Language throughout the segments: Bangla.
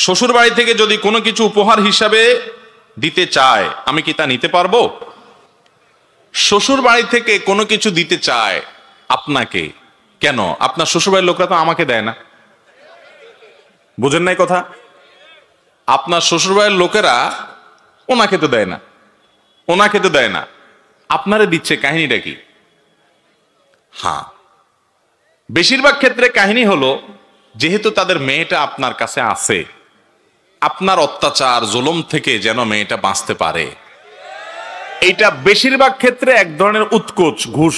শ্বশুর বাড়ি থেকে যদি কোনো কিছু উপহার হিসাবে দিতে চায়, আমি কি তা নিতে পারবো? শ্বশুর বাড়ি থেকে কোনো কিছু দিতে চায় আপনাকে, কেন? আপনার শ্বশুর বাড়ির লোকরা তো আমাকে দেয় না। বুঝেন নাই কথা? আপনার শ্বশুর বাড়ির লোকেরা ওনাকে তো দেয় না, ওনাকে তো দেয় না, আপনারে দিচ্ছে। কাহিনীটা কি? হ্যাঁ, বেশিরভাগ ক্ষেত্রে কাহিনী হলো, যেহেতু তাদের মেয়েটা আপনার কাছে আছে, আপনার অত্যাচার জুলুম থেকে যেন মেয়েটা বাঁচতে পারে। এইটা বেশিরভাগ ক্ষেত্রে এক ধরনের উৎকোচ, ঘুষ,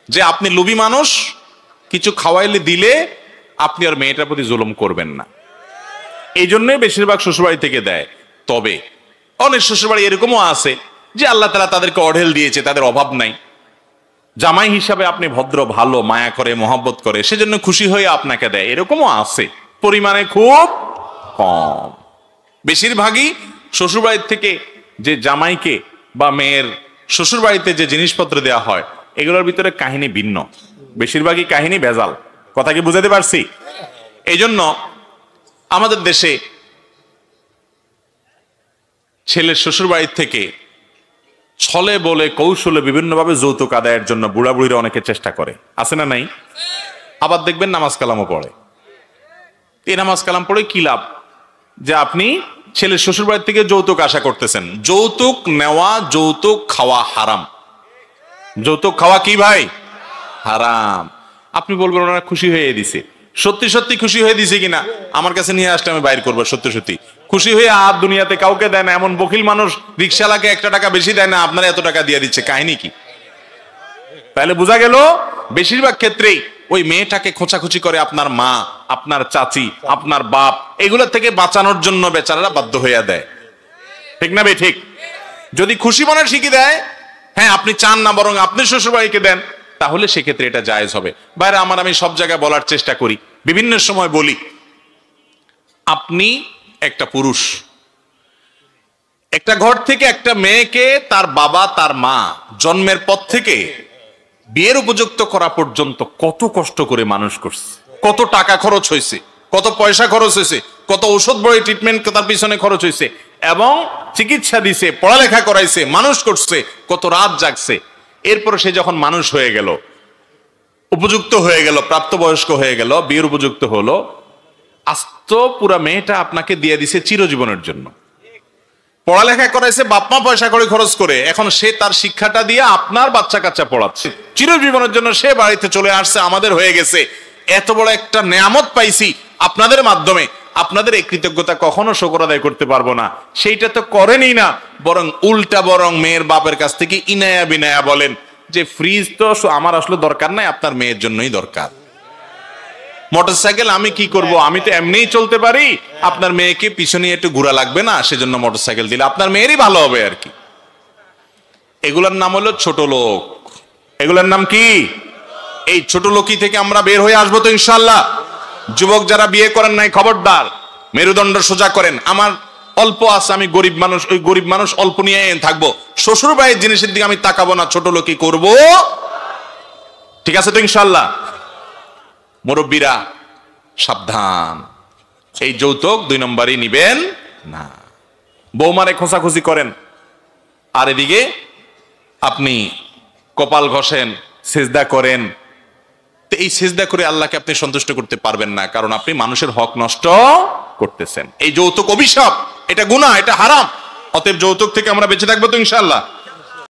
যে আপনি লোভী মানুষ, কিছু খাওয়াইলে দিলে আপনি আর মেয়েটার প্রতি জুলুম করবেন না। এই জন্যই বেশিরভাগ শ্বশুরবাড়ি থেকে দেয়। তবে অনেক শ্বশুরবাড়ি এরকমও আছে যে আল্লাহ তাআলা তাদেরকে অঢেল দিয়েছে, তাদের অভাব নাই, জামাই হিসাবে আপনি ভদ্র, ভালো, মায়া করে, মহব্বত করে, সেজন্য খুশি হয়ে আপনাকে দেয়। এরকমও আছে, পরিমাণে খুব কম। বেশিরভাগই শ্বশুরবাড়ির থেকে যে জামাইকে বা মেয়ের শ্বশুরবাড়িতে যে জিনিসপত্র দেওয়া হয়, এগুলোর ভিতরে কাহিনী ভিন্ন, বেশিরভাগই কাহিনী ভেজাল। কথা কি বুঝাতে পারছি? এই জন্য আমাদের দেশে ছেলের শ্বশুরবাড়ির থেকে ছলে বলে কৌশলে বিভিন্নভাবে যৌতুক আদায়ের জন্য বুড়া বুড়িরা অনেকে চেষ্টা করে, আছে না নাই? আবার দেখবেন নামাজ কালামও পড়ে। এই নামাজ কালাম পড়ে কি লাভ? যে আপনি ছেলের শ্বশুরবাড়ির থেকে যৌতুক আশা করতেছেন। যৌতুক নেওয়া, যৌতুক খাওয়া হারাম। যৌতুক খাওয়া কি ভাই? হারাম। আপনি বলবেন ওনারা খুশি হয়ে দিছে। সত্যি সত্যি খুশি হয়ে দিছে কিনা আমার কাছে নিয়ে আসলে আমি বাইর করবো। সত্যি সত্যি খুশি হয়ে আর দুনিয়াতে কাউকে দেয় না। এমন বকিল মানুষ রিকশালাকে 1 টাকা বেশি দেয় না, আপনারা এত টাকা দিয়ে দিচ্ছে। কাহিনী কি? তাহলে বোঝা গেল বেশিরভাগ ক্ষেত্রেই ওই মেয়েটাকে খোঁচাখুচি করে আপনার মা, আপনার চাচি, আপনার বাপ, এগুলো থেকে বাঁচানোর জন্য বেচারারা বাধ্য হইয়া দেয়। ঠিক না ভাই? ঠিক। যদি খুশি মনে শিখে দেয়, হ্যাঁ আপনি চান না বরং আপনি শ্বশুরবাড়িকে দেন, তাহলে সেক্ষেত্রে এটা জায়েজ হবে। বাইরে আমি সব জায়গায় বলার চেষ্টা করি, বিভিন্ন সময় বলি, আপনি একটা পুরুষ, একটা ঘর থেকে একটা মেয়েকে তার বাবা তার মা জন্মের পর থেকে বিয়ের উপযুক্ত করা পর্যন্ত কত কষ্ট করে মানুষ করছে, কত টাকা খরচ হয়েছে, কত পয়সা খরচ হয়েছে, কত ঔষধ বড়ি ট্রিটমেন্ট তার পিছনে খরচ হয়েছে, এবং চিকিৎসা দিছে, পড়ালেখা করাইছে, মানুষ করছে, কত রাত জাগছে। এরপরে সে যখন মানুষ হয়ে গেল, উপযুক্ত হয়ে গেল, প্রাপ্তবয়স্ক হয়ে গেল, বিয়ের উপযুক্ত হলো, আস্ত পুরা মেয়েটা আপনাকে দিয়ে দিছে চিরজীবনের জন্য। পড়ালেখা করাইছে বাপমা পয়সা করে খরচ করে, এখন সে তার শিক্ষাটা দিয়ে আপনার বাচ্চা কাচ্চা পড়াচ্ছে চিরজীবনের জন্য। সে বাড়িতে চলে আসছে, আমাদের হয়ে গেছে। এত বড় একটা নেয়ামত পাইছি আপনাদের মাধ্যমে, আপনাদের এই কৃতজ্ঞতা কখনো শুকর আদায় করতে পারবো না। সেইটা তো করেনই না, বরং উল্টা বরং মেয়ের বাপের কাছ থেকে ইনায়া বিনায়া বলেন যে ফ্রিজ তো আমার আসলে দরকার নাই, আপনার মেয়ের জন্যই দরকার। মোটরসাইকেল আমি কি করব, আমি তো এমনিই চলতে পারি, আপনার মেয়েকে পিছনে একটু ঘোরা লাগবে না, সেজন্য মোটরসাইকেল দিলে আপনার মেয়েরই ভালো হবে আর কি। এগুলোর নাম হলো ছোট লোক। এগুলোর নাম কি? এই ছোট লোকই থেকে আমরা বের হয়ে আসবো তো ইনশাআল্লাহ। যুবক যারা বিয়ে করেন নাই, খবরদার মেরুদণ্ড সোজা করেন। আমার অল্প আছে, আমি গরিব মানুষ, ওই গরিব মানুষ অল্প নিয়ে থাকবো, শ্বশুর বাড়ির জিনিসের দিকে আমি তাকাবো না, ছোট লোকই করব। ঠিক আছে তো ইনশাআল্লাহ? মুরব্বীরা সাবধান, এই যৌতুক 2 নম্বরই নিবেন না। বৌমারে খোঁচাখুচি করেন, আর এদিকে আপনি কপাল ঘষেন, সিজদা করেন। তো এই সিজদা করে আল্লাহকে আপনি সন্তুষ্ট করতে পারবেন না, কারণ আপনি মানুষের হক নষ্ট করতেছেন। এই যৌতুক অভিশাপ, এটা গুনাহ, এটা হারাম। অতএব যৌতুক থেকে আমরা বেঁচে থাকবো তো ইনশাআল্লাহ।